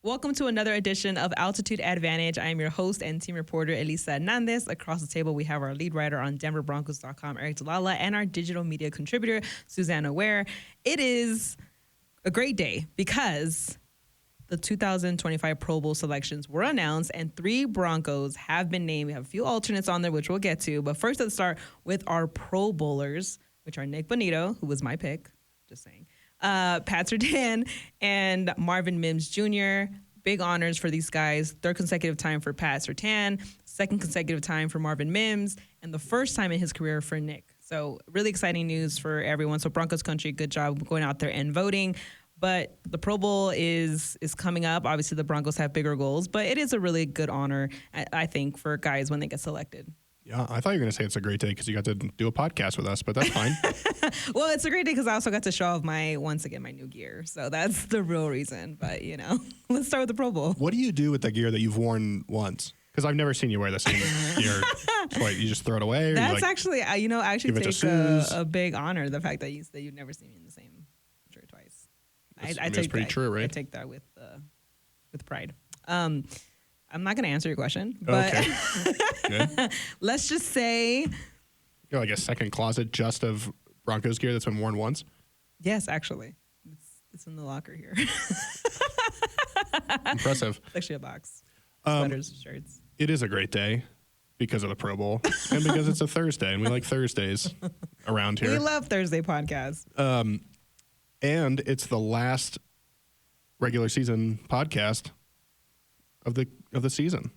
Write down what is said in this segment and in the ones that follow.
Welcome to another edition of Altitude Advantage. I am your host and team reporter, Elisa Hernandez. Across the table, we have our lead writer on DenverBroncos.com, Aric DiLalla, and our digital media contributor, Susanna Ware. It is a great day because the 2025 Pro Bowl selections were announced and 3 Broncos have been named. We have a few alternates on there, which we'll get to. But first, let's start with our Pro Bowlers, which are Nick Bonito, who was my pick, just saying, Pat Surtain, and Marvin Mims Jr. Big honors for these guys. 3rd consecutive time for Pat Surtain, 2nd consecutive time for Marvin Mims, and the first time in his career for Nick. So really exciting news for everyone. So Broncos country, good job going out there and voting. But the Pro Bowl is coming up. Obviously, the Broncos have bigger goals, but it is a really good honor, I think, for guys when they get selected. Yeah, I thought you were going to say it's a great day because you got to do a podcast with us, but that's fine. Well, it's a great day because I also got to show off my new gear. So that's the real reason. But, let's start with the Pro Bowl. What do you do with the gear that you've worn once? Because I've never seen you wear the same gear. What, you just throw it away? Or that's actually, actually take a big honor, the fact that you've never seen me in the same shirt twice. I take pretty that, true, right? I take that with pride. I'm not going to answer your question, but okay. Let's just say you're like a second closet just of Broncos gear that's been worn once. Yes, actually, it's in the locker here. Impressive. It's actually a box. Sweaters, shirts. It is a great day because of the Pro Bowl and because it's a Thursday, and we like Thursdays around here. We love Thursday podcasts. And it's the last regular season podcast of the season.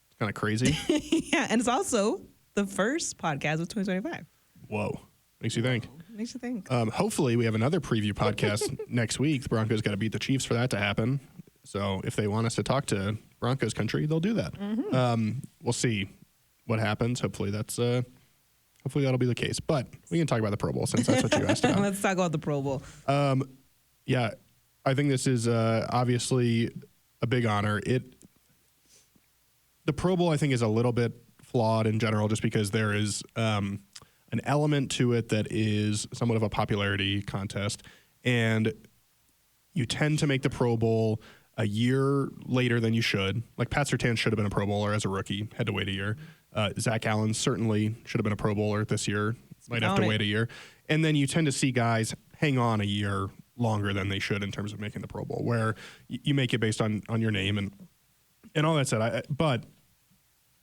It's kind of crazy. Yeah, and it's also the first podcast of 2025. Whoa. Makes you think. Makes you think. Hopefully we have another preview podcast next week. The Broncos got to beat the Chiefs for that to happen. So if they want us to talk to Broncos country, they'll do that. Mm-hmm. We'll see what happens. Hopefully that'll be the case. But we can talk about the Pro Bowl since that's what you asked about. Let's talk about the Pro Bowl. Yeah, I think this is obviously a big honor. The Pro Bowl, I think, is a little bit flawed in general just because there is an element to it that is somewhat of a popularity contest. And you tend to make the Pro Bowl a year later than you should. Like Pat Surtain should have been a Pro Bowler as a rookie, had to wait a year. Zach Allen certainly should have been a Pro Bowler this year, might have to wait a year. And then you tend to see guys hang on a year longer than they should in terms of making the Pro Bowl, where you make it based on your name and all that said. But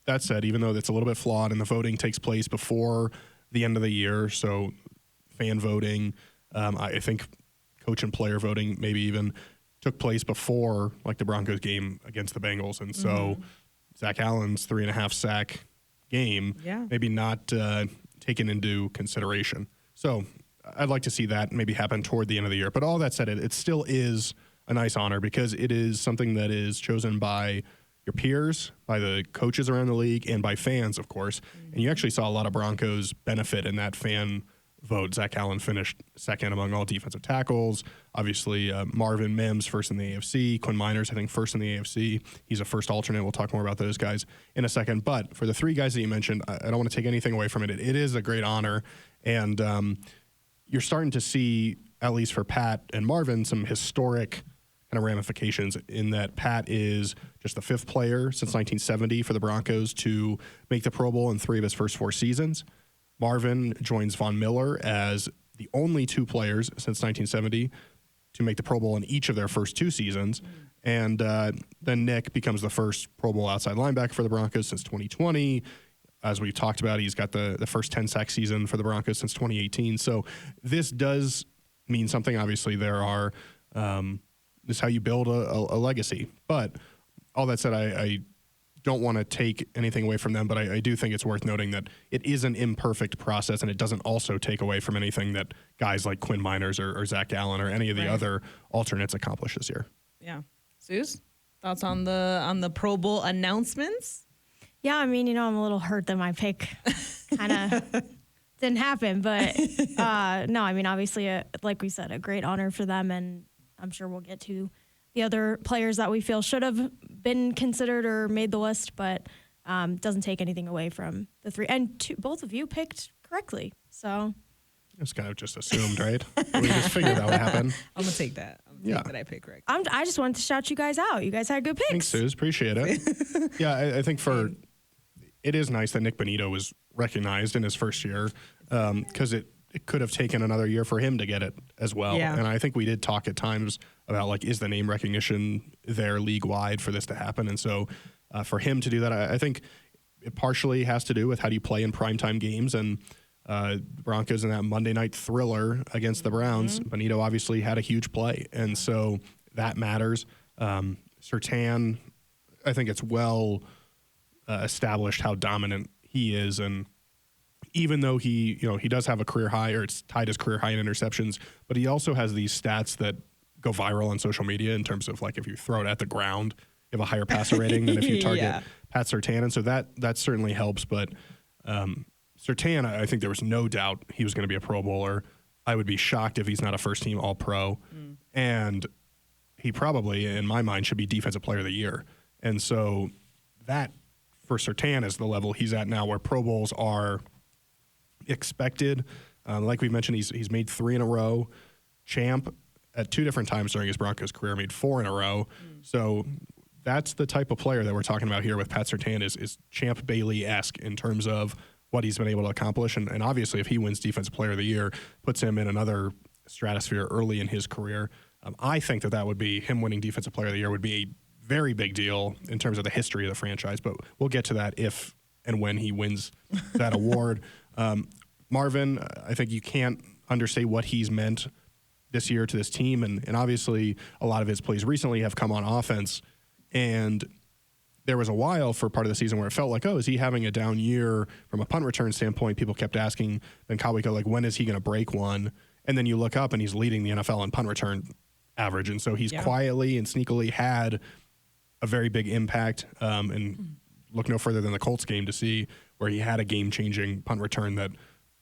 that said, even though it's a little bit flawed and the voting takes place before the end of the year, so fan voting, I think coach and player voting maybe even took place before like the Broncos game against the Bengals. And so Zach Allen's 3.5 sack game, maybe not taken into consideration. So I'd like to see that maybe happen toward the end of the year. But all that said, it still is a nice honor because it is something that is chosen by your peers, by the coaches around the league, and by fans, of course. And you actually saw a lot of Broncos benefit in that fan vote. Zach Allen finished second among all defensive tackles. Obviously, Marvin Mims first in the AFC. Quinn Miners, I think, first in the AFC. He's a first alternate. We'll talk more about those guys in a second. But for the 3 guys that you mentioned, I don't want to take anything away from it. It is a great honor. And you're starting to see, at least for Pat and Marvin, some historic kind of ramifications in that Pat is just the 5th player since 1970 for the Broncos to make the Pro Bowl in 3 of his first 4 seasons. Marvin joins Von Miller as the only 2 players since 1970 to make the Pro Bowl in each of their first 2 seasons. And then Nick becomes the first Pro Bowl outside linebacker for the Broncos since 2020. As we've talked about, he's got the first 10-sack season for the Broncos since 2018. So this does mean something. Obviously, there are this is how you build a legacy. But all that said, I don't want to take anything away from them, but I do think it's worth noting that it is an imperfect process, and it doesn't also take away from anything that guys like Quinn Miners or Zach Allen or any of the other alternates accomplish this year. Yeah. Suze, thoughts on the Pro Bowl announcements? Yeah, I mean, I'm a little hurt that my pick kind of didn't happen, but no, I mean, obviously, like we said, a great honor for them, and I'm sure we'll get to the other players that we feel should have been considered or made the list, but doesn't take anything away from the 3. And both of you picked correctly, so. It's kind of just assumed, right? We just figured that would happen. I'm going to take that. Yeah. that I picked correct. I just wanted to shout you guys out. You guys had good picks. Thanks, Suze. Appreciate it. Yeah, I think it is nice that Nick Bonito was recognized in his first year because it could have taken another year for him to get it as well. Yeah. And I think we did talk at times about, like, is the name recognition there league-wide for this to happen? And so for him to do that, I think it partially has to do with how do you play in primetime games. And Broncos in that Monday night thriller against the Browns, Bonito obviously had a huge play. And so that matters. Surtain, I think it's well established how dominant he is. And even though he does have a career high, or it's tied his career high in interceptions, but he also has these stats that go viral on social media in terms of, like, if you throw it at the ground, you have a higher passer rating than if you target Pat Surtain. And so that certainly helps. But Surtain, I think there was no doubt he was going to be a Pro Bowler. I would be shocked if he's not a first-team All-Pro. And he probably, in my mind, should be Defensive Player of the Year. And so that, for Surtain, is the level he's at now, where Pro Bowls are expected. Like we mentioned, he's made 3 in a row. Champ, at 2 different times during his Broncos career, made 4 in a row. So that's the type of player that we're talking about here with Pat Surtain, is Champ Bailey-esque in terms of what he's been able to accomplish. And obviously, if he wins Defensive Player of the Year, puts him in another stratosphere early in his career. I think that would be, him winning Defensive Player of the Year would be a very big deal in terms of the history of the franchise. But we'll get to that if and when he wins that award. Marvin, I think you can't understate what he's meant this year to this team. And obviously, a lot of his plays recently have come on offense. And there was a while for part of the season where it felt like, oh, is he having a down year from a punt return standpoint? People kept asking Ben Kawika, like, when is he going to break one? And then you look up and he's leading the NFL in punt return average. And so he's quietly and sneakily had a very big impact. And look no further than the Colts game to see where he had a game-changing punt return that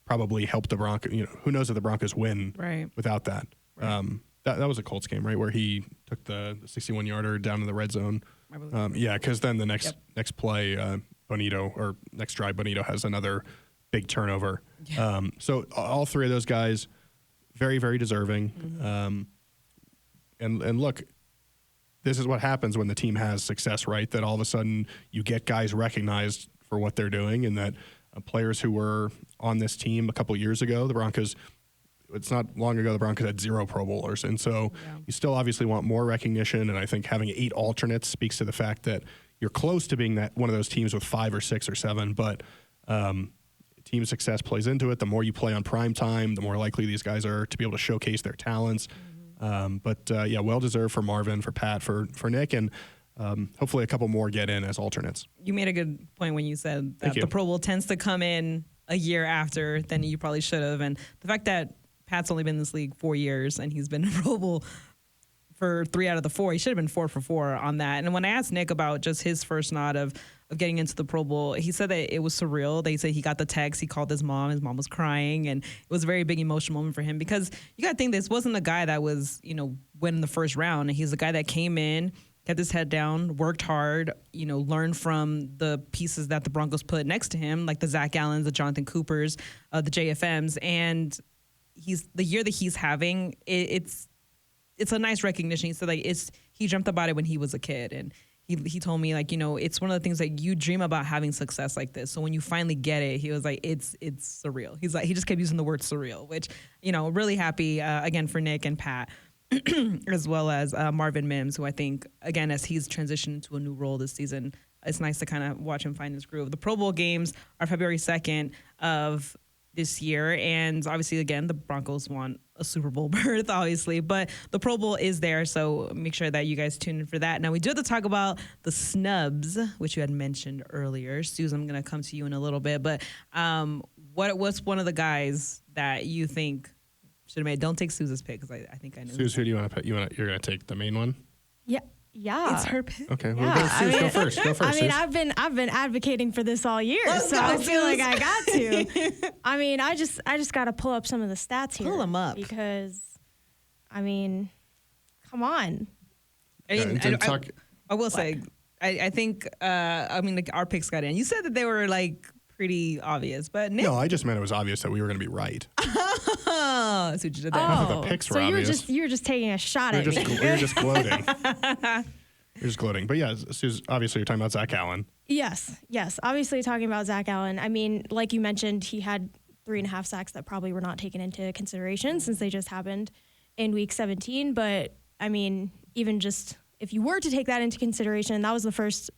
probably helped the Broncos. Who knows if the Broncos win without that. Right. That was a Colts game, right, where he took the 61-yarder down in the red zone. Because then the next play, next drive, Bonito has another big turnover. Yeah. So all 3 of those guys, very, very deserving. And look, this is what happens when the team has success, right? That all of a sudden you get guys recognized for what they're doing, and that players who were on this team a couple years ago, the Broncos, it's not long ago, the Broncos had 0 Pro Bowlers. And so you still obviously want more recognition. And I think having 8 alternates speaks to the fact that you're close to being that one of those teams with 5 or 6 or 7. But team success plays into it. The more you play on prime time, the more likely these guys are to be able to showcase their talents. Well-deserved for Marvin, for Pat, for Nick, and hopefully a couple more get in as alternates. You made a good point when you said that the Pro Bowl tends to come in a year after than you probably should have. And the fact that Pat's only been in this league 4 years and he's been in Pro Bowl for 3 out of the 4. He should have been 4 for 4 on that. And when I asked Nick about just his first nod of getting into the Pro Bowl, he said that it was surreal. They said he got the text. He called his mom. His mom was crying. And it was a very big emotional moment for him because you got to think this wasn't a guy that was, winning the first round. And he's the guy that came in, kept his head down, worked hard, learned from the pieces that the Broncos put next to him, like the Zach Allens, the Jonathan Coopers, the JFMs. And the year that he's having, it's a nice recognition. He said he dreamt about it when he was a kid, and he told me it's one of the things that you dream about having success like this. So when you finally get it, he was like, it's surreal. He's like, he just kept using the word surreal, which really happy again for Nick and Pat, as well as Marvin Mims, who I think again as he's transitioned to a new role this season, it's nice to kind of watch him find his groove. The Pro Bowl games are February 2nd of this year, and obviously again the Broncos want a Super Bowl berth, obviously, but the Pro Bowl is there, so make sure that you guys tune in for that. Now we do have to talk about the snubs, which you had mentioned earlier. Susan, I'm going to come to you in a little bit, but what's one of the guys that you think should have made? Don't take Susan's pick because I think I know. Suze, who do you want to pick? You're going to take the main one? Yeah, it's her pick. Okay, well, go first. I mean, I've been advocating for this all year, I feel like I got to. I mean, I just got to pull up some of the stats here. Pull them up because, I mean, come on. I will say, I think, our picks got in. You said that they were pretty obvious, but Nick, no, I just meant it was obvious that we were going to be right. Oh, so you did that. The picks were so obvious. you were just taking a shot at me. You're just gloating. You're just gloating. But yeah, Suze, obviously you're talking about Zach Allen. Yes. Obviously talking about Zach Allen. I mean, like you mentioned, he had 3.5 sacks that probably were not taken into consideration since they just happened in week 17. But I mean, even just if you were to take that into consideration, that was the first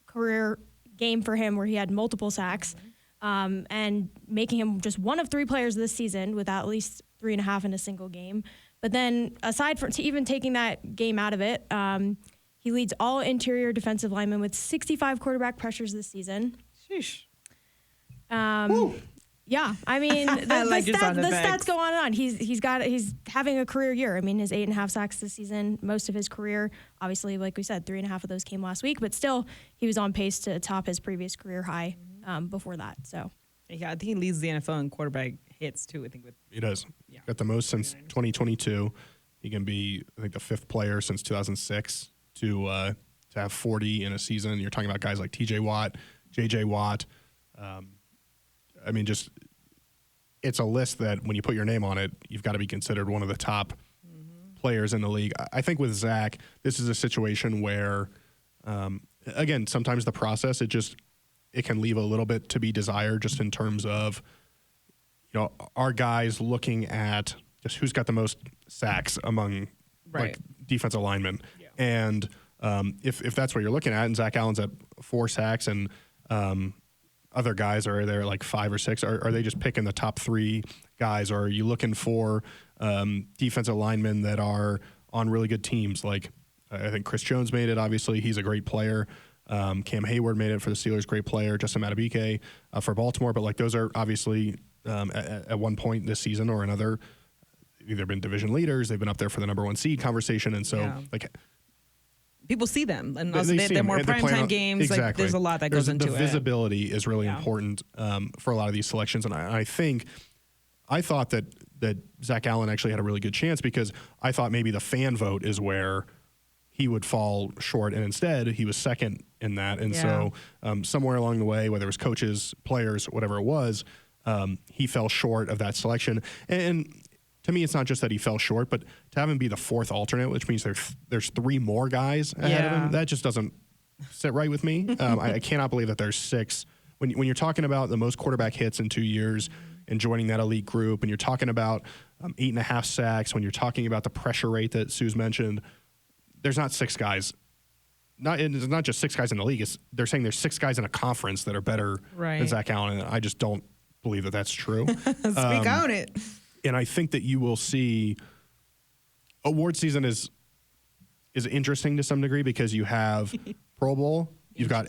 career game for him where he had multiple sacks, and making him just one of 3 players this season with at least 3.5 in a single game. But then aside from even taking that game out of it, he leads all interior defensive linemen with 65 quarterback pressures this season. Sheesh. Yeah, I mean, the like your sound effects. stats go on and on. He's having a career year. I mean, his 8.5 sacks this season, most of his career. Obviously, like we said, 3.5 of those came last week, but still, he was on pace to top his previous career high before that. So, Yeah, I think he leads the NFL in quarterback hits too. I think He does. Yeah. Got the most since 2022. He can be, I think, the 5th player since 2006 to have 40 in a season. You're talking about guys like T.J. Watt, J.J. Watt. I mean, just it's a list that when you put your name on it, you've got to be considered one of the top players in the league. I think with Zach, this is a situation where, again, sometimes the process, it can leave a little bit to be desired just in terms of, our guys looking at just who's got the most sacks among like defensive linemen. Yeah. And if that's what you're looking at, and Zach Allen's at 4 sacks and other guys are there like 5 or 6, are they just picking the top 3 guys, or are you looking for defensive linemen that are on really good teams? Like I think Chris Jones made it. Obviously, he's a great player. Cam Hayward made it for the Steelers, great player. Justin Madubuike for Baltimore. But like those are obviously at one point this season or another, either been division leaders. They've been up there for the number 1 seed conversation, and so like. People see them, and also they're more they're primetime games. Exactly. Like, there's a lot that goes into it. The visibility is really important for a lot of these selections, and I thought that Zach Allen actually had a really good chance because I thought maybe the fan vote is where he would fall short, and instead he was second in that, and so somewhere along the way, whether it was coaches, players, whatever it was, he fell short of that selection. And to me, it's not just that he fell short, but to have him be the 4th alternate, which means there's 3 more guys ahead of him, that just doesn't sit right with me. I cannot believe that there's 6. When you're talking about the most quarterback hits in 2 years and joining that elite group, and you're talking about 8.5 sacks, when you're talking about the pressure rate that Suze mentioned, there's not 6 guys. It's not just 6 guys in the league. They're saying there's 6 guys in a conference that are better than Zach Allen, and I just don't believe that that's true. Speak on it. And I think that you will see award season is interesting to some degree because you have Pro Bowl, you've got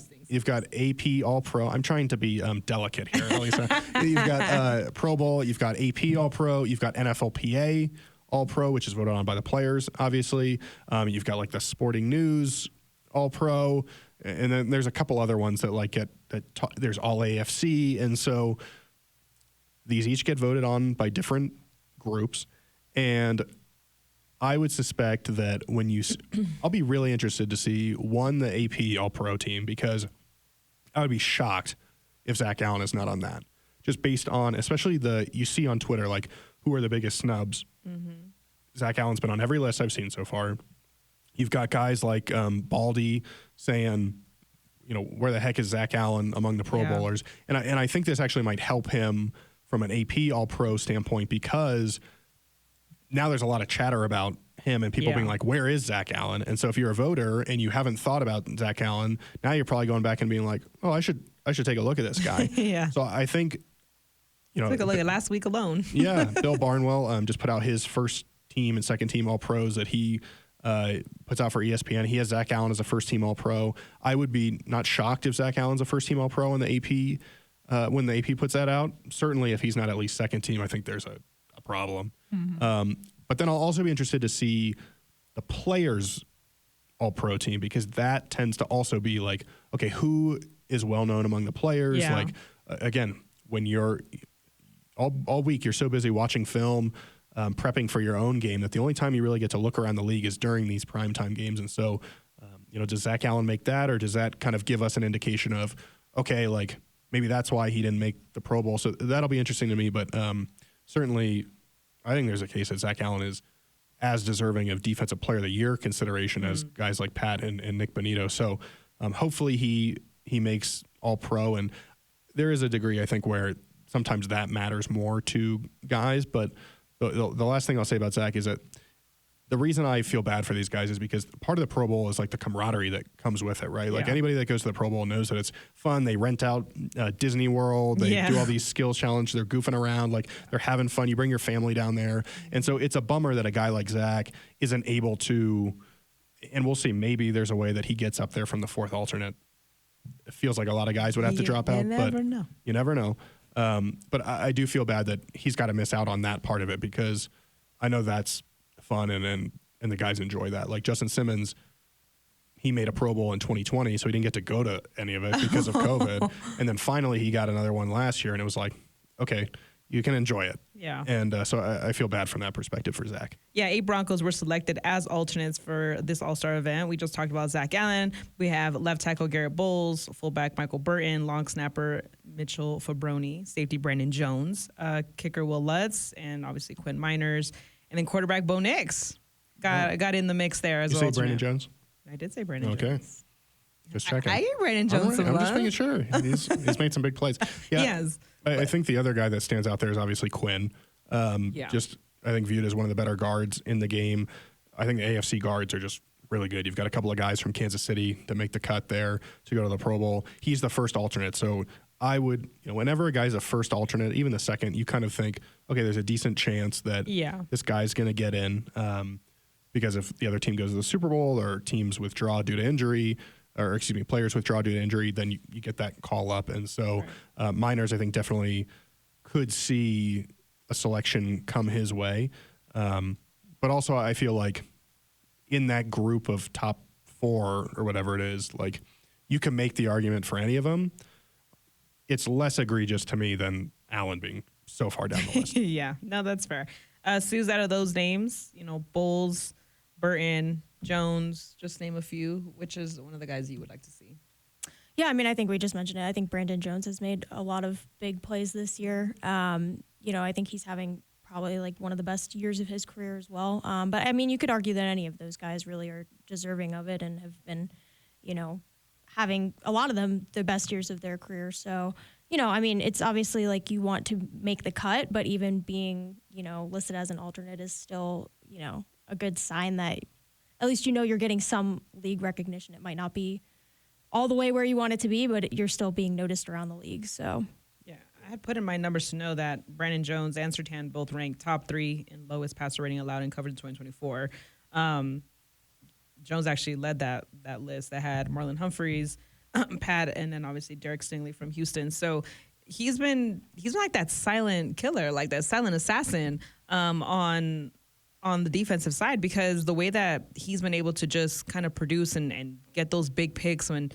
AP All Pro. I'm trying to be delicate here, Elisa. You've got Pro Bowl, you've got AP All Pro, you've got NFLPA All Pro, which is voted on by the players, obviously. You've got like the Sporting News All Pro, and then there's a couple other ones that like there's All AFC, and so these each get voted on by different groups, and I would suspect that I'll be really interested to see the AP All-Pro team, because I would be shocked if Zach Allen is not on that, just based on, especially you see on Twitter, like who are the biggest snubs. Zach Allen's been on every list I've seen so far. You've got guys like Baldy saying, where the heck is Zach Allen among the Pro Bowlers? And I think this actually might help him from an AP All-Pro standpoint, because now there's a lot of chatter about him and people being like, where is Zach Allen? And so if you're a voter and you haven't thought about Zach Allen, now you're probably going back and being like, oh, I should take a look at this guy. So I think, took a look at last week alone. Bill Barnwell just put out his first team and second team All-Pros that he puts out for ESPN. He has Zach Allen as a first team All-Pro. I would be not shocked if Zach Allen's a first team All-Pro in the AP when the AP puts that out. Certainly if he's not at least second team, I think there's a problem. But then I'll also be interested to see the players All-Pro team, because that tends to also be like, okay, who is well known among the players? Like, again, when you're all week, you're so busy watching film, prepping for your own game, that the only time you really get to look around the league is during these primetime games. And so, does Zach Allen make that, or does that kind of give us an indication of, okay, like maybe that's why he didn't make the Pro Bowl? So that'll be interesting to me. But certainly, I think there's a case that Zach Allen is as deserving of Defensive Player of the Year consideration as guys like Pat and Nick Bonito. So hopefully he makes All-Pro, and there is a degree, I think, where sometimes that matters more to guys. But the last thing I'll say about Zach is that the reason I feel bad for these guys is because part of the Pro Bowl is like the camaraderie that comes with it, right? Like anybody that goes to the Pro Bowl knows that it's fun. They rent out Disney World. They do all these skills challenges. They're goofing around. Like they're having fun. You bring your family down there. And so it's a bummer that a guy like Zach isn't able to, and we'll see, maybe there's a way that he gets up there from the fourth alternate. It feels like a lot of guys would have to drop out, but you never know. But I do feel bad that he's got to miss out on that part of it because I know that's fun and the guys enjoy that. Like Justin Simmons, he made a Pro Bowl in 2020, so he didn't get to go to any of it because of COVID. And then finally he got another one last year, and it was like, okay, you can enjoy it. Yeah. And so I feel bad from that perspective for Zach. Yeah, 8 Broncos were selected as alternates for this All-Star event. We just talked about Zach Allen. We have left tackle Garrett Bowles, fullback Michael Burton, long snapper Mitchell Fabroni, safety Brandon Jones, kicker Will Lutz, and obviously Quinn Miners. And then quarterback Bo Nix got in the mix there as well. You say Brandon Jones? I did say Brandon Jones. Just checking. I gave Brandon Jones some I'm love. just making sure. He's made some big plays. Yeah, Yes. I think the other guy that stands out there is obviously Quinn. Just, I think, viewed as one of the better guards in the game. I think the AFC guards are just really good. You've got a couple of guys from Kansas City that make the cut there to go to the Pro Bowl. He's the first alternate, so I would, whenever a guy's a first alternate, even the second, you kind of think, okay, there's a decent chance that this guy's going to get in because if the other team goes to the Super Bowl or teams withdraw due to injury, or excuse me, players withdraw due to injury, then you get that call up. And so Miners, I think, definitely could see a selection come his way. But also I feel like in that group of top 4 or whatever it is, like you can make the argument for any of them. It's less egregious to me than Allen being so far down the list. Yeah, no, that's fair. Sue's out of those names, Bowles, Burton, Jones, just name a few. Which is one of the guys you would like to see? Yeah, I mean, I think we just mentioned it. I think Brandon Jones has made a lot of big plays this year. I think he's having probably like one of the best years of his career as well. But I mean, you could argue that any of those guys really are deserving of it and have been, having a lot of them the best years of their career. So, I mean, it's obviously like you want to make the cut, but even being, listed as an alternate is still, a good sign that at least you're getting some league recognition. It might not be all the way where you want it to be, but you're still being noticed around the league. So, yeah, I had put in my numbers to know that Brandon Jones and Surtain both ranked top 3 in lowest passer rating allowed and covered in 2024. Jones actually led that list that had Marlon Humphreys, Pat, and then obviously Derek Stingley from Houston. So he's been like that silent killer, like that silent assassin on the defensive side, because the way that he's been able to just kind of produce and get those big picks when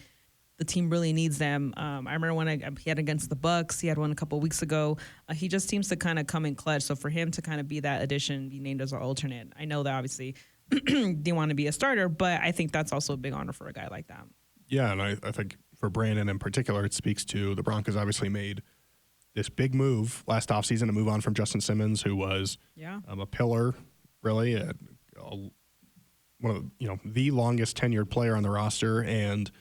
the team really needs them. I remember when he had against the Bucks, he had one a couple of weeks ago. He just seems to kind of come in clutch. So for him to kind of be that addition, be named as our alternate, I know that obviously didn't want to be a starter, but I think that's also a big honor for a guy like that. Yeah, and I think for Brandon in particular, it speaks to the Broncos obviously made this big move last offseason to move on from Justin Simmons, who was a pillar, really, one of the longest tenured player on the roster, and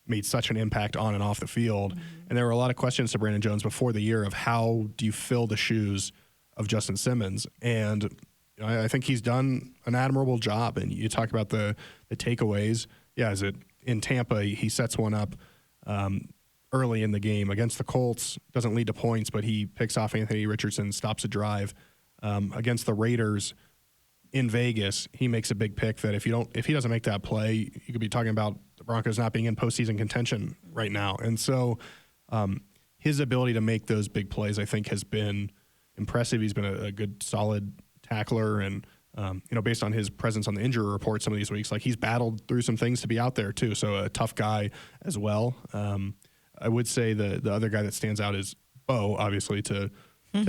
made such an impact on and off the field. And there were a lot of questions to Brandon Jones before the year of how do you fill the shoes of Justin Simmons, and I think he's done an admirable job. And you talk about the takeaways. Yeah, is it in Tampa? He sets one up early in the game against the Colts. Doesn't lead to points, but he picks off Anthony Richardson, stops a drive. Against the Raiders in Vegas, he makes a big pick that if he doesn't make that play, you could be talking about the Broncos not being in postseason contention right now. And so his ability to make those big plays, I think, has been impressive. He's been a good, solid tackler, and based on his presence on the injury report some of these weeks, like he's battled through some things to be out there too. So a tough guy as well. I would say the other guy that stands out is Bo, obviously to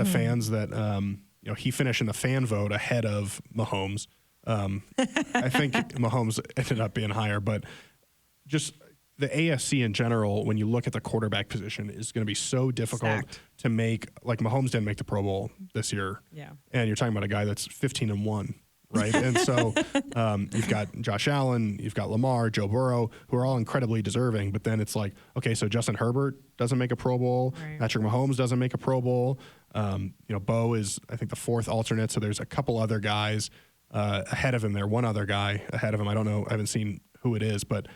fans that he finished in the fan vote ahead of Mahomes. I think Mahomes ended up being higher, but just the AFC in general, when you look at the quarterback position, is going to be so difficult to make. Like Mahomes didn't make the Pro Bowl this year. Yeah. And you're talking about a guy that's 15-1, right? And so you've got Josh Allen, you've got Lamar, Joe Burrow, who are all incredibly deserving. But then it's like, okay, so Justin Herbert doesn't make a Pro Bowl. Right. Patrick Mahomes doesn't make a Pro Bowl. Bo is, I think, the fourth alternate. So there's a couple other guys ahead of him there. One other guy ahead of him. I don't know. I haven't seen who it is. But,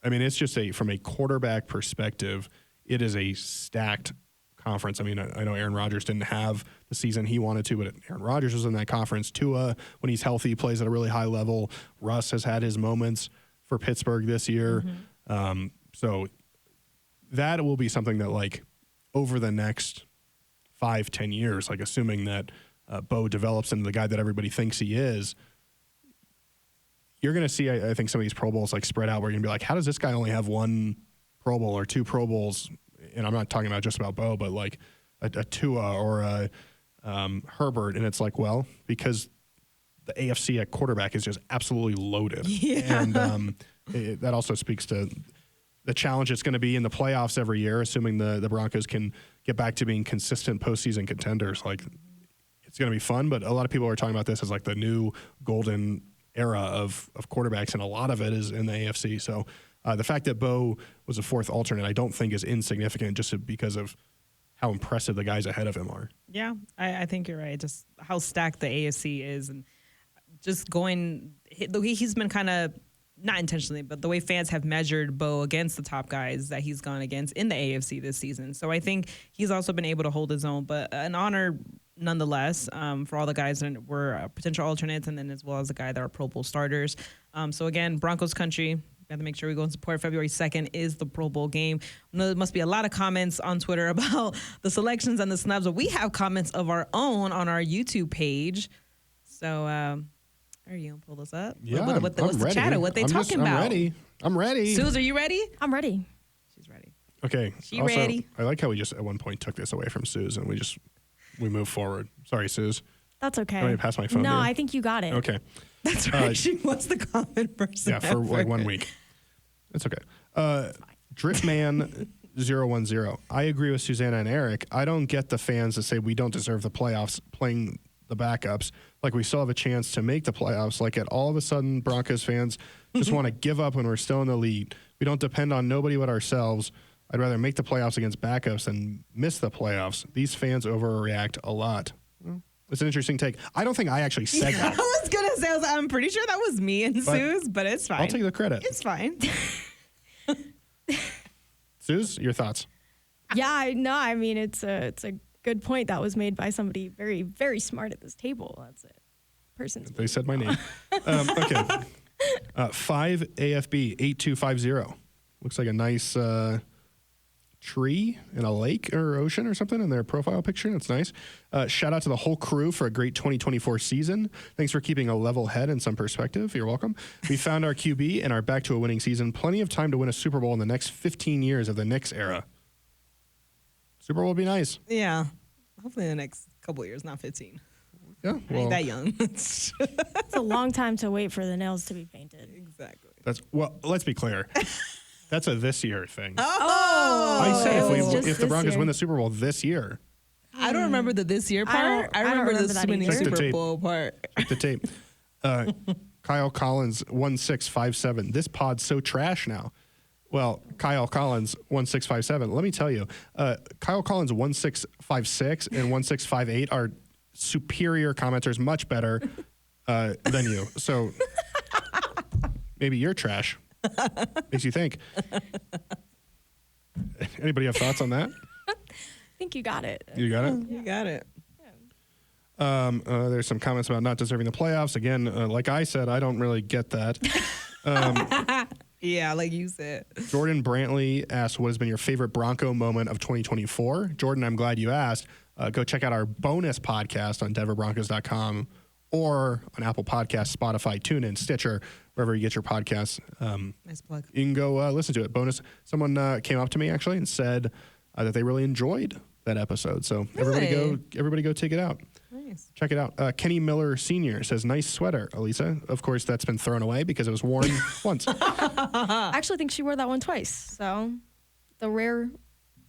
it's just from a quarterback perspective, it is a stacked conference. I mean, I know Aaron Rodgers didn't have the season he wanted to, but Aaron Rodgers was in that conference. Tua, when he's healthy, plays at a really high level. Russ has had his moments for Pittsburgh this year. Mm-hmm. So that will be something that, like, over the next 5-10 years, like assuming that Bo develops into the guy that everybody thinks he is, you're going to see, I think, some of ththese Pro Bowls like spread out where you're going to be like, how does this guy only have one Pro Bowl or two Pro Bowls? And I'm not talking about just about Bo, but like a Tua or a Herbert. And it's like, well, because the AFC at quarterback is just absolutely loaded. Yeah. And that also speaks to the challenge it's going to be in the playoffs every year, assuming the Broncos can get back to being consistent postseason contenders. Like, it's going to be fun, but a lot of people are talking about this as like the new golden era of quarterbacks, and a lot of it is in the AFC. So the fact that Bo was a fourth alternate, I don't think is insignificant just because of how impressive the guys ahead of him are. Yeah, I think you're right. Just how stacked the AFC is, and just he's been kind of, not intentionally, but the way fans have measured Bo against the top guys that he's gone against in the AFC this season. So I think he's also been able to hold his own, but an honor nonetheless for all the guys that were potential alternates, and then as well as the guy that are Pro Bowl starters. So again, Broncos country, we have to make sure we go and support. February 2nd is the Pro Bowl game. I know there must be a lot of comments on Twitter about the selections and the snubs, but we have comments of our own on our YouTube page. So are you going to pull this up? Yeah, what's the chatter? What they talking about? I'm ready. Suze, are you ready? I'm ready. She's ready. Okay. She ready. I like how we just at one point took this away from Suze and we move forward. Sorry, Suze. That's okay. Let me pass my phone. No, here. I think you got it. Okay. That's right. She was the comment person. Yeah, for like 1 week. It's okay. Driftman010. I agree with Susanna and Aric. I don't get the fans that say we don't deserve the playoffs playing the backups. Like, we still have a chance to make the playoffs. Like, at all of a sudden, Broncos fans just want to give up when we're still in the lead. We don't depend on nobody but ourselves. I'd rather make the playoffs against backups than miss the playoffs. These fans overreact a lot. Well, it's an interesting take. I don't think I actually said that. I was going to say, I'm pretty sure that was me and Suze, but it's fine. I'll take the credit. It's fine. Suze, your thoughts? Yeah, I mean, it's a good point that was made by somebody very, very smart at this table. That's it. They said my name. Okay. 5 AFB 8250. Looks like a nice tree in a lake or ocean or something in their profile picture. That's nice. Shout out to the whole crew for a great 2024 season. Thanks for keeping a level head and some perspective. You're welcome. We found our QB and are back to a winning season. Plenty of time to win a Super Bowl in the next 15 years of the Knicks era. Super Bowl would be nice. Yeah. Hopefully in the next couple of years, not 15. Yeah. I ain't that young. It's a long time to wait for the nails to be painted. Exactly. Let's be clear. That's a this year thing. Oh! I said just if the Broncos year. win the Super Bowl this year. I don't remember the this year part. I remember the that winning either. Super Bowl part. Check the tape. Kyle Collins 1657. This pod's so trash now. Well, Kyle Collins 1657. Let me tell you, Kyle Collins 1656 and 1658 are superior commenters, much better than you. So maybe you're trash. Makes you think. Anybody have thoughts on that? I think you got it. You got it? You got it. There's some comments about not deserving the playoffs. Again, like I said, I don't really get that. Yeah, like you said. Jordan Brantley asked, what has been your favorite Bronco moment of 2024? Jordan, I'm glad you asked. Go check out our bonus podcast on denverbroncos.com or on Apple Podcasts, Spotify, TuneIn, Stitcher, wherever you get your podcasts. Nice plug. You can go listen to it. Bonus. Someone came up to me, actually, and said that they really enjoyed that episode. So Really? everybody go take it out. Nice. Check it out. Kenny Miller Sr. says, nice sweater, Elisa. Of course, that's been thrown away because it was worn once. I actually think she wore that one twice. So the rare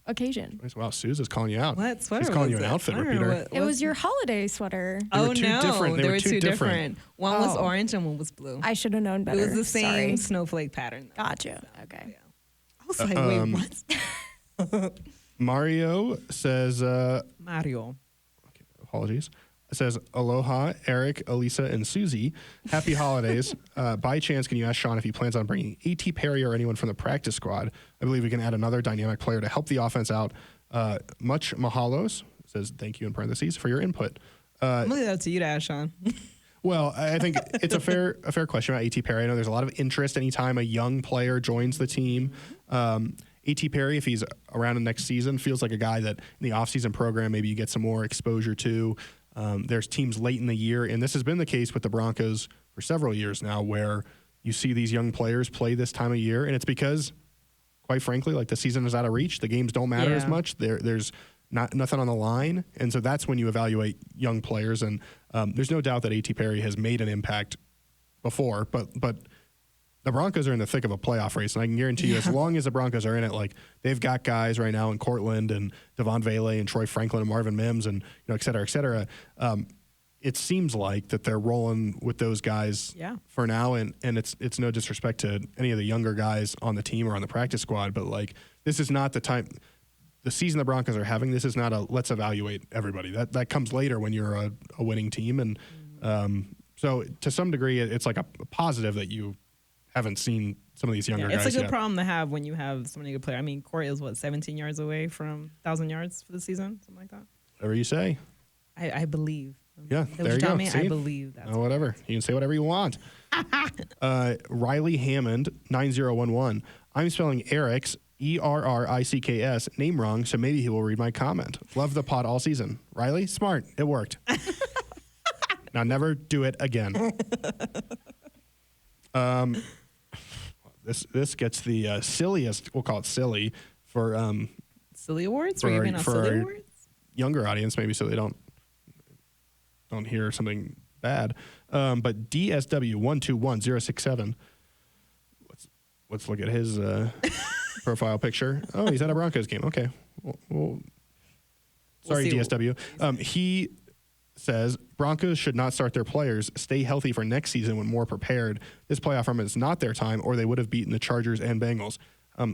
occasion. Wow, Suze is calling you out. What sweater She's calling was you an it? outfit I don't know repeater. It was your holiday sweater. They were Oh two no, different- they were two different. One was Oh. orange and one was blue. I should have known It better. was the same Sorry. snowflake pattern. though. Gotcha. Okay. Yeah. I was like, wait, what? Mario says, Mario. apologies. It says, aloha, Aric, Elisa, and Susie. Happy holidays. By chance, can you ask Sean if he plans on bringing A.T. Perry or anyone from the practice squad? I believe we can add another dynamic player to help the offense out. Much mahalos. It says, thank you in parentheses for your input. I'm gonna leave that to you to ask, Sean. Well, I think it's a fair question about A.T. Perry. I know there's a lot of interest anytime a young player joins the team. A.T. Perry, if he's around the next season, feels like a guy that in the offseason program maybe you get some more exposure to. There's teams late in the year, and this has been the case with the Broncos for several years now, where you see these young players play this time of year, and it's because, quite frankly, like the season is out of reach. The games don't matter as much. There's nothing on the line, and so that's when you evaluate young players. And there's no doubt that A.T. Perry has made an impact before, but the Broncos are in the thick of a playoff race, and I can guarantee you, as long as the Broncos are in it, like they've got guys right now in Cortland and Devon Vele and Troy Franklin and Marvin Mims and et cetera, et cetera. It seems like that they're rolling with those guys for now, and it's no disrespect to any of the younger guys on the team or on the practice squad, but like this is not the time. The season the Broncos are having, this is not a let's evaluate everybody. That comes later when you're a winning team, and so to some degree, it's like a positive that you haven't seen some of these younger guys. It's a good yet. problem to have when you have so many good players. I mean, Corey is 17 yards away from 1,000 yards for the season, something like that. Whatever you say. I believe. Yeah, That there what you tell go. me? See? I believe that. Whatever. You can say whatever you want. Riley Hammond, 9011. I'm spelling Eric's, Erricks, name wrong, so maybe he will read my comment. Love the pod all season. Riley, smart. It worked. Now never do it again. This gets the silliest, we'll call it silly, for Silly awards? for Were you our- giving out for silly our- awards? younger audience, maybe so they don't hear something bad. But DSW121067. Let's look at his profile picture. Oh, he's at a Broncos game. Okay. Well, sorry, see. DSW. He says Broncos should not start their players. Stay healthy for next season when more prepared. This playoff run is not their time, or they would have beaten the Chargers and Bengals.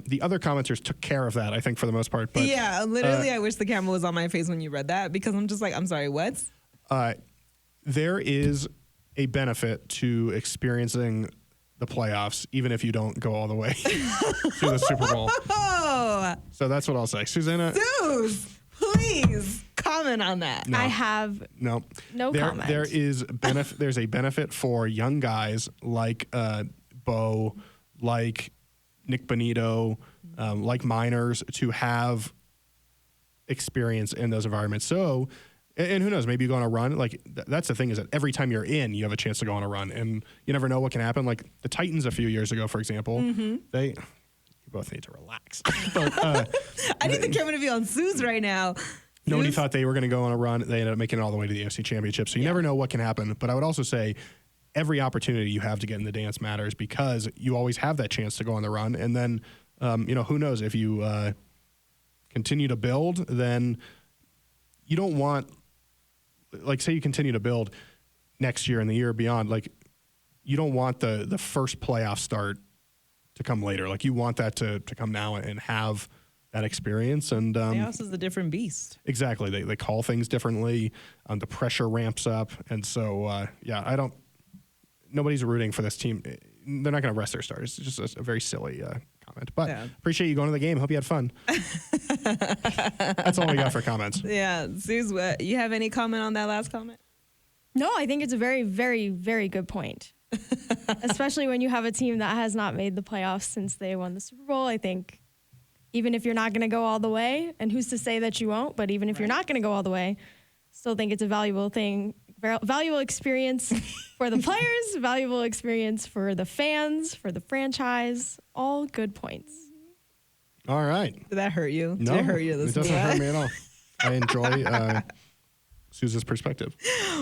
The other commenters took care of that, I think, for the most part. But yeah, literally, I wish the camera was on my face when you read that because I'm just like, I'm sorry, what? There is a benefit to experiencing the playoffs, even if you don't go all the way to the Super Bowl. Oh, So that's what I'll say. Susanna? Zeus, please comment on that. No. I have No. no comment. There's a benefit for young guys like Bo, like Nick Bonito, like Miners to have experience in those environments. So, and who knows, maybe you go on a run. Like that's the thing, is that every time you're in, you have a chance to go on a run, and you never know what can happen. Like the Titans a few years ago, for example, you both need to relax. But I need the camera to be on Zeus right now. nobody Zeus? thought they were going to go on a run. They ended up making it all the way to the AFC Championship. So you never know what can happen. But I would also say every opportunity you have to get in the dance matters, because you always have that chance to go on the run. And then, who knows, if you continue to build, then you don't want, like, say you continue to build next year and the year beyond, like, you don't want the first playoff start to come later. Like, you want that to come now and have that experience. And Playoffs is a different beast. exactly, they call things differently. The pressure ramps up, and so nobody's rooting for this team. They're not going to rest their starters. It's just a very silly comment. But appreciate you going to the game. Hope you had fun. That's all we got for comments. Yeah, Zeus, you have any comment on that last comment? No, I think it's a very, very, very good point. Especially when you have a team that has not made the playoffs since they won the Super Bowl. I think even if you're not going to go all the way, and who's to say that you won't, but even if you're not going to go all the way, still think it's a valuable thing, valuable experience for the players, valuable experience for the fans, for the franchise. All good points. All right. Did that hurt you? No, Did it hurt you? it doesn't hurt me at all. I enjoy Susan's perspective.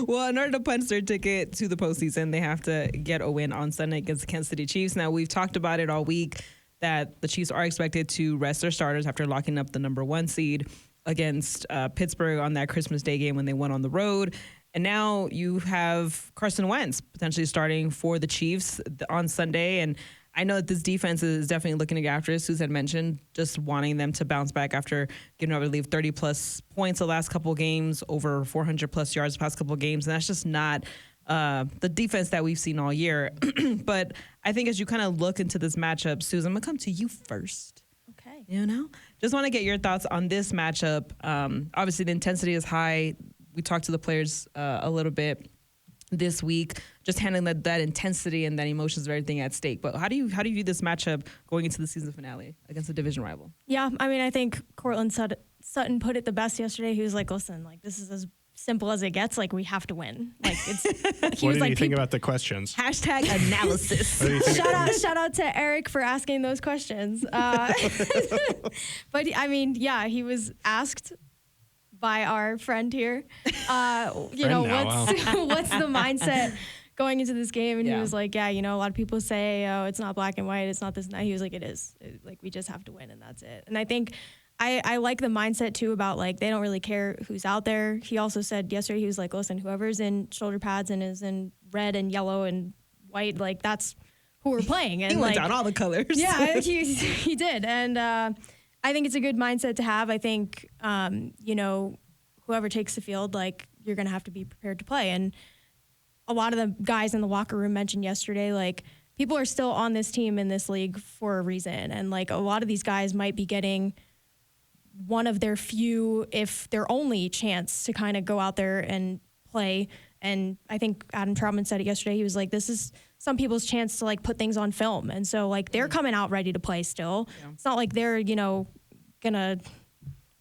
Well, in order to punch their ticket to the postseason, they have to get a win on Sunday against the Kansas City Chiefs. Now, we've talked about it all week that the Chiefs are expected to rest their starters after locking up the number 1 seed against Pittsburgh on that Christmas Day game when they went on the road. And now you have Carson Wentz potentially starting for the Chiefs on Sunday. And I know that this defense is definitely looking to get after it. Susan mentioned just wanting them to bounce back after giving, I believe, 30-plus points the last couple of games, over 400-plus yards the past couple of games. And that's just not the defense that we've seen all year. But I think as you kind of look into this matchup, Susan, I'm going to come to you first. Okay. You know, just want to get your thoughts on this matchup. Obviously, the intensity is high. We talked to the players a little bit this week, just handling that intensity and that emotions of everything at stake. But how do you view this matchup going into the season finale against a division rival? Yeah, I mean, I think Cortland Sutton put it the best yesterday. He was like, "Listen, like this is as simple as it gets. Like we have to win. Like it's." What did you think about the questions? Hashtag analysis. Shout out to Aric for asking those questions. But I mean, yeah, he was asked by our friend here, what's the mindset going into this game? And he was like, yeah, a lot of people say, oh, it's not black and white, it's not this and that. He was like, it is. Like, we just have to win, and that's it. And I think I like the mindset, too, about, like, they don't really care who's out there. He also said yesterday, he was like, listen, whoever's in shoulder pads and is in red and yellow and white, like, that's who we're playing. And he went down all the colors. Yeah, he did. And I think it's a good mindset to have. I think, whoever takes the field, like, you're going to have to be prepared to play. And a lot of the guys in the locker room mentioned yesterday, like, people are still on this team in this league for a reason. And, like, a lot of these guys might be getting one of their few, if their only chance to kind of go out there and play. And I think Adam Troutman said it yesterday. He was like, this is some people's chance to, like, put things on film. And so, like, they're coming out ready to play still. Yeah. It's not like they're, gonna,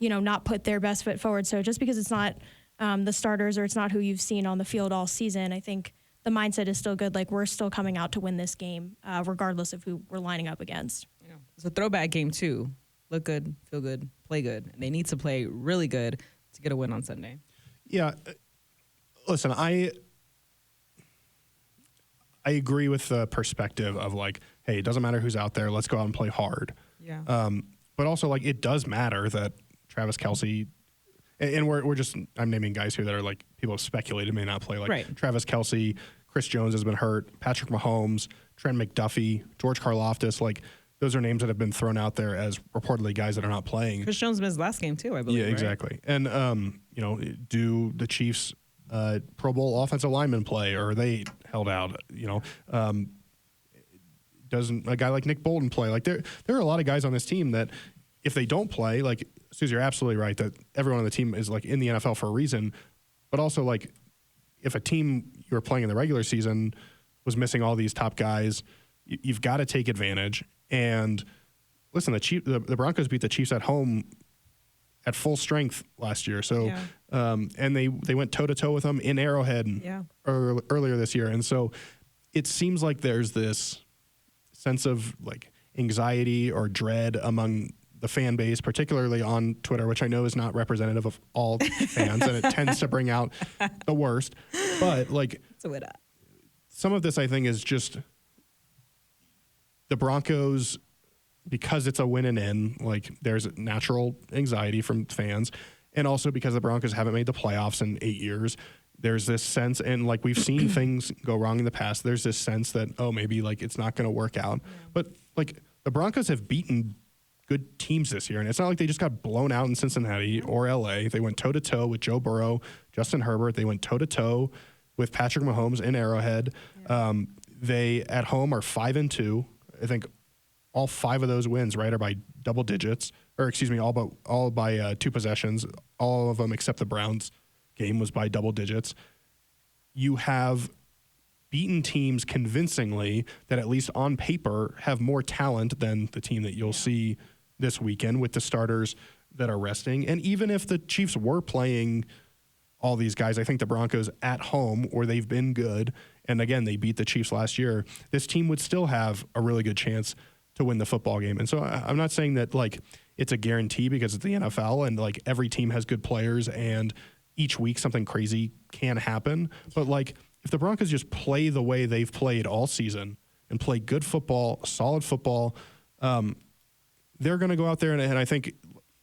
not put their best foot forward. So just because it's not the starters or it's not who you've seen on the field all season, I think the mindset is still good. Like, we're still coming out to win this game, regardless of who we're lining up against. Yeah. It's a throwback game, too. Look good, feel good, play good. And they need to play really good to get a win on Sunday. Yeah. Listen, I agree with the perspective of, like, hey, it doesn't matter who's out there. Let's go out and play hard. Yeah. But also, like, it does matter that Travis Kelce, and I'm naming guys here that are, like, people have speculated may not play. Like, right. Travis Kelce, Chris Jones has been hurt, Patrick Mahomes, Trent McDuffie, George Karlaftis. Like, those are names that have been thrown out there as reportedly guys that are not playing. Chris Jones missed last game, too, I believe. Yeah, exactly. Right? And, do the Chiefs Pro Bowl offensive linemen play, or are they held out? Doesn't a guy like Nick Bolton play? Like, there are a lot of guys on this team that if they don't play, like, Susie, you're absolutely right that everyone on the team is, like, in the NFL for a reason. But also, like, if a team you were playing in the regular season was missing all these top guys, you've got to take advantage. And listen, the Broncos beat the Chiefs at home at full strength last year. So, and they went toe to toe with them in Arrowhead earlier this year. And so it seems like there's this sense of, like, anxiety or dread among the fan base, particularly on Twitter, which I know is not representative of all fans, and it tends to bring out the worst. But, like, some of this, I think, is just the Broncos, because it's a win and in, like, there's natural anxiety from fans. And also because the Broncos haven't made the playoffs in 8 years, there's this sense, and, like, we've seen things go wrong in the past. There's this sense that, oh, maybe, like, it's not going to work out. Yeah. But, like, the Broncos have beaten good teams this year, and it's not like they just got blown out in Cincinnati or LA. They went toe-to-toe with Joe Burrow, Justin Herbert. They went toe-to-toe with Patrick Mahomes in Arrowhead. Yeah. They, at home, are 5-2. I think all 5 of those wins, right, are by double digits, or excuse me, all by 2 possessions. All of them except the Browns game was by double digits. You have beaten teams convincingly that, at least on paper, have more talent than the team that you'll see this weekend with the starters that are resting. And even if the Chiefs were playing all these guys, I think the Broncos at home, where they've been good, and again, they beat the Chiefs last year, this team would still have a really good chance to win the football game. And so I'm not saying that like it's a guarantee because it's the NFL and like every team has good players and each week something crazy can happen. But like if the Broncos just play the way they've played all season and play good football, solid football, they're going to go out there and I think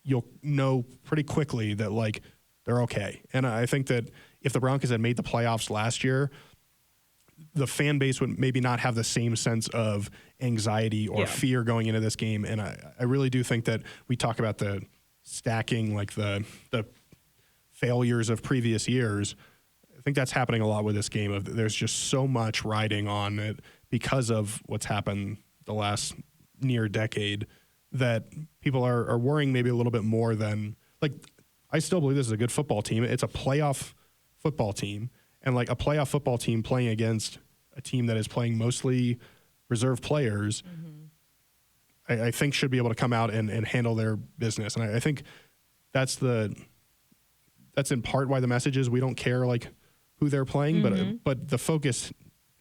you'll know pretty quickly that like they're okay. And I think that if the Broncos had made the playoffs last year, the fan base would maybe not have the same sense of anxiety or fear going into this game. And I really do think that we talk about the stacking, like the failures of previous years. I think that's happening a lot with this game. There's just so much riding on it because of what's happened the last near decade that people are worrying maybe a little bit more than like, I still believe this is a good football team. It's a playoff football team. And like a playoff football team playing against a team that is playing mostly reserve players, I think should be able to come out and handle their business. And I think that's in part why the message is we don't care like who they're playing, but the focus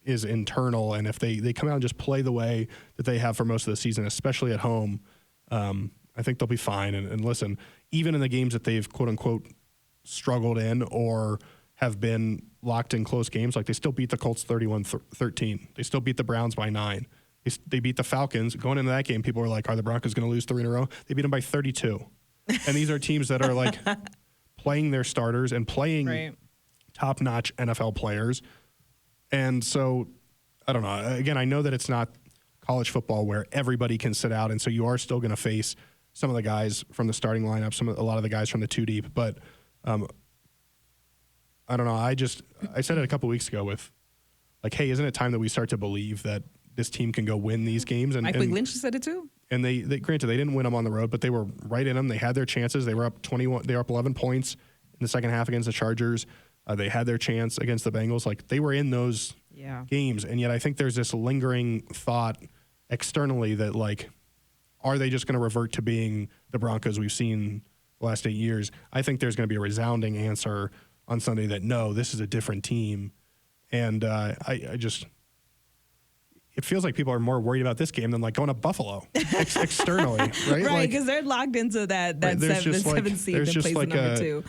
is internal. And if they come out and just play the way that they have for most of the season, especially at home, I think they'll be fine. And listen, even in the games that they've quote unquote struggled in or have been locked in close games, like they still beat the Colts 31-13. They still beat the Browns by 9. They beat the Falcons. Going into that game, people were like, are the Broncos going to lose 3 in a row? They beat them by 32. And these are teams that are like playing their starters and playing top-notch NFL players. And so, I don't know. Again, I know that it's not college football where everybody can sit out, and so you are still going to face some of the guys from the starting lineup, a lot of the guys from the two deep. But I don't know. I said it a couple weeks ago with like, hey, isn't it time that we start to believe that this team can go win these games? And Mike Lynch said it too. And they granted they didn't win them on the road, but they were right in them. They had their chances. They were up 21. They were up 11 points in the second half against the Chargers. They had their chance against the Bengals. Like they were in those games, and yet I think there's this lingering thought externally that like, are they just going to revert to being the Broncos we've seen the last 8 years? I think there's going to be a resounding answer on Sunday that no, this is a different team. And I just, it feels like people are more worried about this game than like going to Buffalo externally, right? Right, because they're locked into that seventh seed that plays like number 2.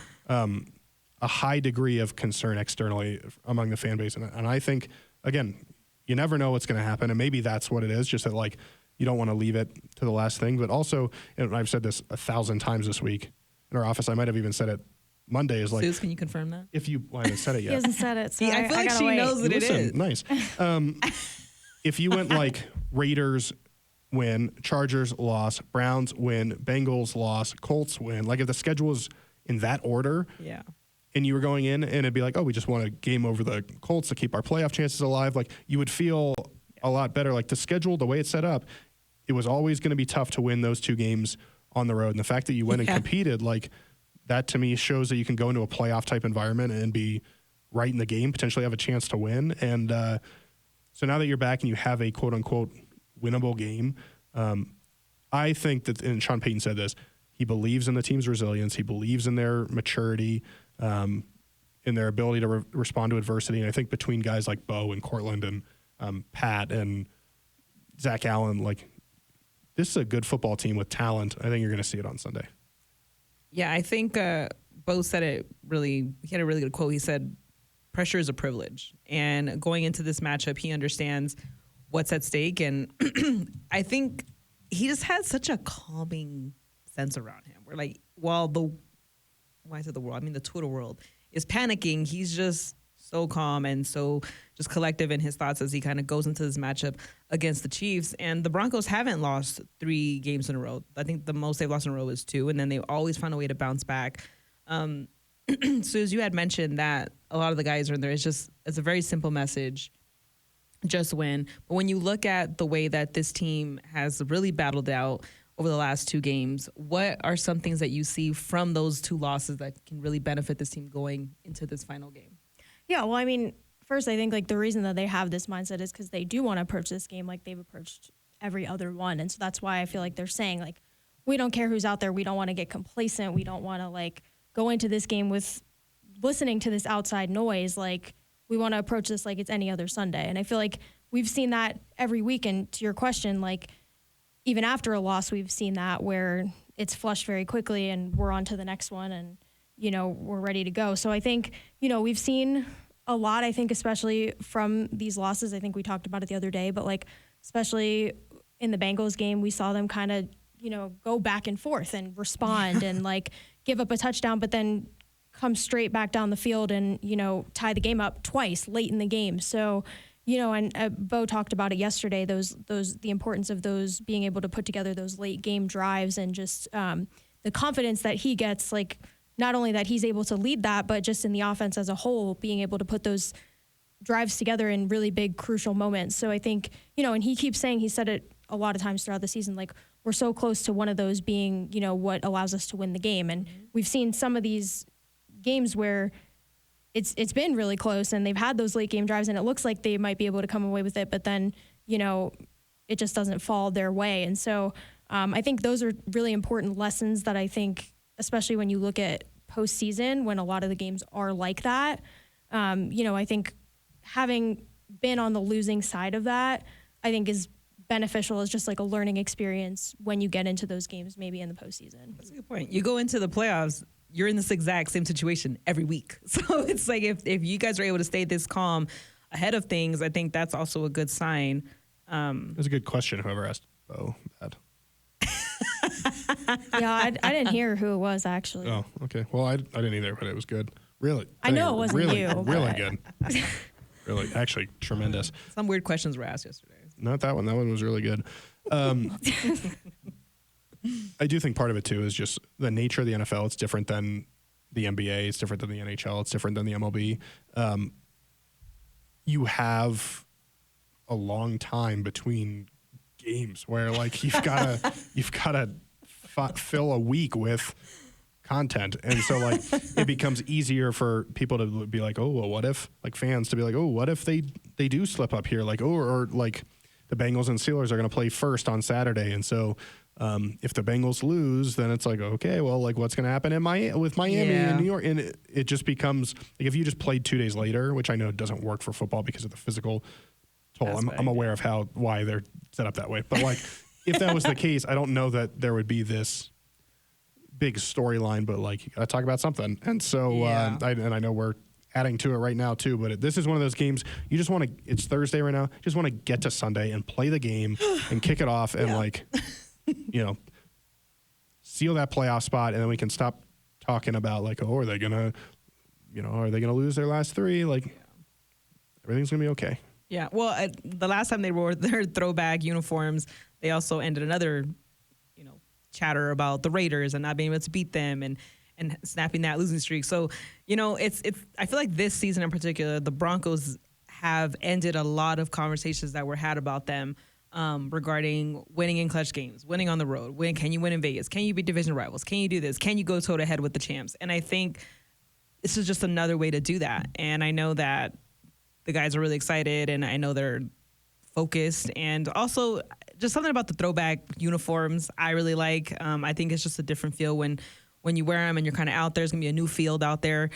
A high degree of concern externally among the fan base. And I think, again, you never know what's going to happen. And maybe that's what it is, just that like you don't want to leave it to the last thing. But also, and I've said this 1,000 times this week in our office, I might have even said it Monday is like. Suze, can you confirm that? I haven't said it yet. He hasn't said it. So I feel like she knows that it is. Nice. If you went like Raiders win, Chargers loss, Browns win, Bengals loss, Colts win, like if the schedule was in that order, and you were going in and it'd be like, oh, we just want a game over the Colts to keep our playoff chances alive, like you would feel a lot better. Like the schedule, the way it's set up, it was always going to be tough to win those 2 games on the road. And the fact that you went and competed, like that to me shows that you can go into a playoff type environment and be right in the game, potentially have a chance to win. And so now that you're back and you have a quote unquote winnable game, I think that, and Sean Payton said this, he believes in the team's resilience. He believes in their maturity, in their ability to respond to adversity. And I think between guys like Bo and Cortland and Pat and Zach Allen, like this is a good football team with talent. I think you're going to see it on Sunday. Yeah, I think Bo said it really, he had a really good quote. He said, pressure is a privilege. And going into this matchup, he understands what's at stake. And I think he just has such a calming sense around him. Where like, while the Twitter world is panicking, he's just so calm and so just collective in his thoughts as he kind of goes into this matchup against the Chiefs. And the Broncos haven't lost 3 games in a row. I think the most they've lost in a row is 2, and then they always find a way to bounce back. So as you had mentioned that a lot of the guys are in there, it's a very simple message, just win. But when you look at the way that this team has really battled out over the last 2 games, what are some things that you see from those 2 losses that can really benefit this team going into this final game? Yeah, well, I mean, first, I think like the reason that they have this mindset is because they do want to approach this game like they've approached every other one. And so that's why I feel like they're saying, like, we don't care who's out there. We don't want to get complacent. We don't want to, like, go into this game with listening to this outside noise. Like, we want to approach this like it's any other Sunday. And I feel like we've seen that every week. And to your question, like, even after a loss, we've seen that where it's flushed very quickly and we're on to the next one and, we're ready to go. So I think, we've seen a lot, I think, especially from these losses. I think we talked about it the other day, but like, especially in the Bengals game, we saw them kind of, go back and forth and respond and like give up a touchdown, but then come straight back down the field and, tie the game up twice late in the game. So, and Bo talked about it yesterday, the importance of those being able to put together those late game drives and just the confidence that he gets, like not only that he's able to lead that, but just in the offense as a whole, being able to put those drives together in really big, crucial moments. So I think, and he keeps saying, he said it a lot of times throughout the season, like we're so close to one of those being, what allows us to win the game. And we've seen some of these games where it's been really close and they've had those late game drives and it looks like they might be able to come away with it, but then, it just doesn't fall their way. And so I think those are really important lessons that I think, especially when you look at postseason, when a lot of the games are like that, I think having been on the losing side of that, I think is beneficial as just like a learning experience when you get into those games, maybe in the postseason. That's a good point. You go into the playoffs, you're in this exact same situation every week. So it's like if you guys are able to stay this calm ahead of things, I think that's also a good sign. It was a good question, whoever asked Bo that. Yeah, I didn't hear who it was, actually. Oh, okay. Well, I didn't either, but it was good. Really. I know it wasn't really, you. Really good. Really, actually, tremendous. Some weird questions were asked yesterday. Not that one. That one was really good. I do think part of it, too, is just the nature of the NFL. It's different than the NBA. It's different than the NHL. It's different than the MLB. You have a long time between games where, like, you've got to fill a week with content. And so, like, it becomes easier for people to be like, oh, well, what if, like, fans to be like, oh, what if they do slip up here? Like, oh, or like the Bengals and Steelers are going to play first on Saturday. And so if the Bengals lose, then it's like, okay, well, like what's going to happen with Miami and New York? And it just becomes like, if you just played 2 days later, which I know doesn't work for football because of the physical toll. I'm aware of why they're set up that way. But like, if that was the case, I don't know that there would be this big storyline, but like, you got to talk about something. And so, I know we're adding to it right now too, but this is one of those games you just want to, it's Thursday right now, just want to get to Sunday and play the game and kick it off and like, seal that playoff spot. And then we can stop talking about like, oh, are they going to lose their last three? Like everything's going to be okay. Yeah. Well, the last time they wore their throwback uniforms, they also ended another, chatter about the Raiders and not being able to beat them and snapping that losing streak. So, it's I feel like this season in particular, the Broncos have ended a lot of conversations that were had about them regarding winning in clutch games, winning on the road. Can you win in Vegas? Can you beat division rivals? Can you do this? Can you go toe to head with the champs? And I think this is just another way to do that. And I know that the guys are really excited and I know they're focused, and also just something about the throwback uniforms I really like. I think it's just a different feel when you wear them and you're kind of out there. There's going to be a new field out there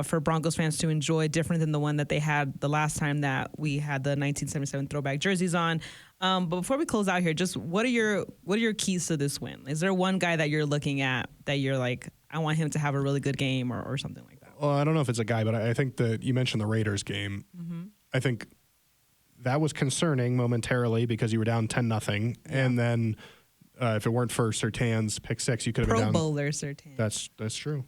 for Broncos fans to enjoy, different than the one that they had the last time that we had the 1977 throwback jerseys on. But before we close out here, just what are your keys to this win? Is there one guy that you're looking at that you're like, I want him to have a really good game or something like that? Well, I don't know if it's a guy, but I think that you mentioned the Raiders game. Mm-hmm. I think that was concerning momentarily because you were down 10-0. Yeah. And then if it weren't for Surtain's pick six, you could have been down. Pro Bowler Surtain. That's true.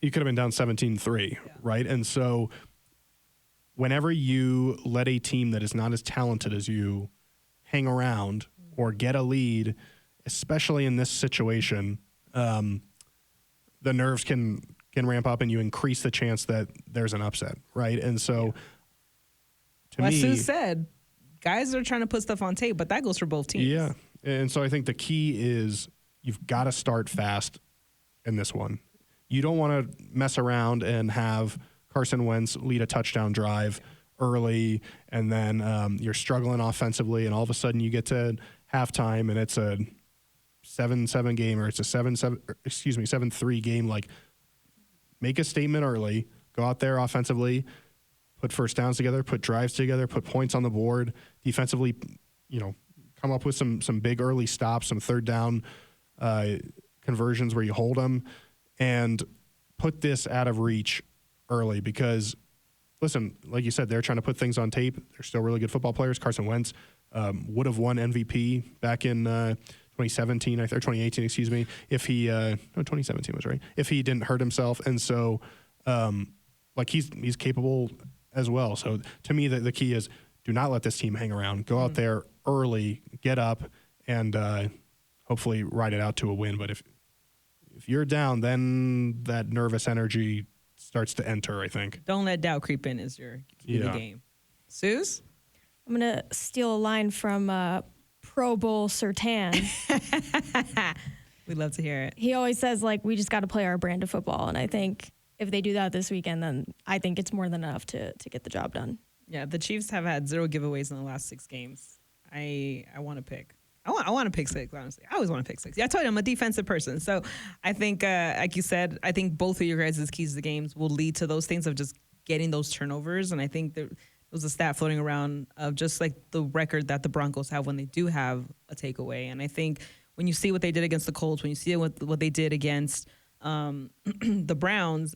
You could have been down 17-3, right? And so whenever you let a team that is not as talented as you hang around or get a lead, especially in this situation, the nerves can ramp up and you increase the chance that there's an upset, right? And so to me, as Sue said, guys are trying to put stuff on tape, but that goes for both teams. Yeah. And so I think the key is you've got to start fast in this one. You don't want to mess around and have Carson Wentz lead a touchdown drive early, and then you're struggling offensively, and all of a sudden you get to halftime, and it's a 7-7 game, or it's a 7-3 game. Like, make a statement early, go out there offensively, put first downs together, put drives together, put points on the board. Defensively, come up with some big early stops, some third down conversions where you hold them, and put this out of reach early because, listen, like you said, they're trying to put things on tape. They're still really good football players. Carson Wentz would have won MVP back in 2017 or 2018, excuse me, if he 2017 was right, if he didn't hurt himself. And so like he's capable as well. So to me, the key is do not let this team hang around. Go out there early, get up, and hopefully ride it out to a win. But if you're down, then that nervous energy starts to enter, I think. Don't let doubt creep in is your key to the game. Suze? I'm going to steal a line from Pro Bowl Surtain. We'd love to hear it. He always says, like, we just got to play our brand of football. And I think if they do that this weekend, then I think it's more than enough to get the job done. Yeah, the Chiefs have had 0 giveaways in the last 6 games. I want to pick. I want to pick 6, honestly. I always want to pick 6. Yeah, I told you I'm a defensive person. So I think, like you said, I think both of your guys' keys to the games will lead to those things of just getting those turnovers. And I think there was a stat floating around of just like the record that the Broncos have when they do have a takeaway. And I think when you see what they did against the Colts, when you see what they did against the Browns,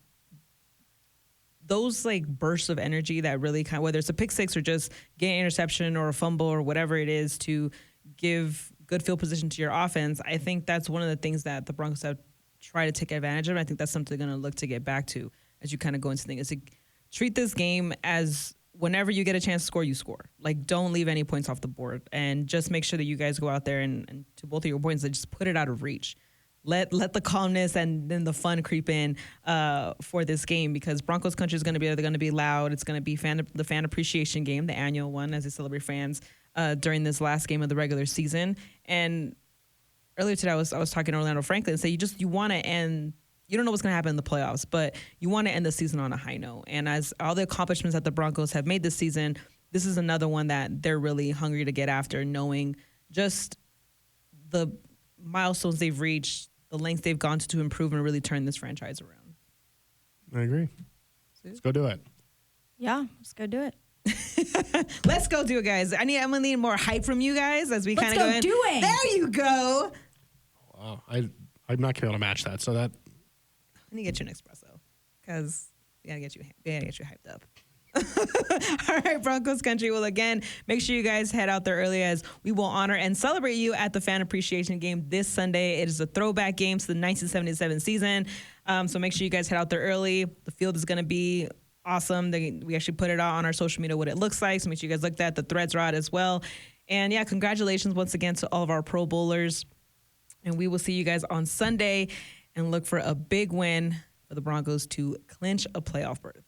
those like bursts of energy that really kind of, whether it's a pick 6 or just getting an interception or a fumble or whatever it is to give good field position to your offense, I think that's one of the things that the Broncos have tried to take advantage of. I think that's something they're going to look to get back to as you kind of go into things. Is to treat this game as whenever you get a chance to score, you score. Like, don't leave any points off the board, and just make sure that you guys go out there and to both of your points, just put it out of reach. Let the calmness and then the fun creep in for this game, because Broncos country is going to be, they're going to be loud. It's going to be the fan appreciation game, the annual one, as they celebrate fans during this last game of the regular season. And earlier today, I was talking to Orlando Franklin and say you want to end. You don't know what's going to happen in the playoffs, but you want to end the season on a high note. And as all the accomplishments that the Broncos have made this season, this is another one that they're really hungry to get after, knowing just the milestones they've reached, the lengths they've gone to improve and really turn this franchise around. I agree. Let's go do it. Yeah, let's go do it. Let's go do it, guys. I'm gonna need more hype from you guys as we kind of go in. Let's go do it. There you go. Wow, I'm not gonna be able to match that. So that I need to get you an espresso because we gotta get you hyped up. All right, Broncos country. Well, again, make sure you guys head out there early as we will honor and celebrate you at the fan appreciation game this Sunday. It is a throwback game to the 1977 season. So make sure you guys head out there early. The field is going to be awesome. We actually put it out on our social media what it looks like. So make sure you guys look at that. The threads are out as well. And yeah, congratulations once again to all of our Pro Bowlers. And we will see you guys on Sunday and look for a big win for the Broncos to clinch a playoff berth.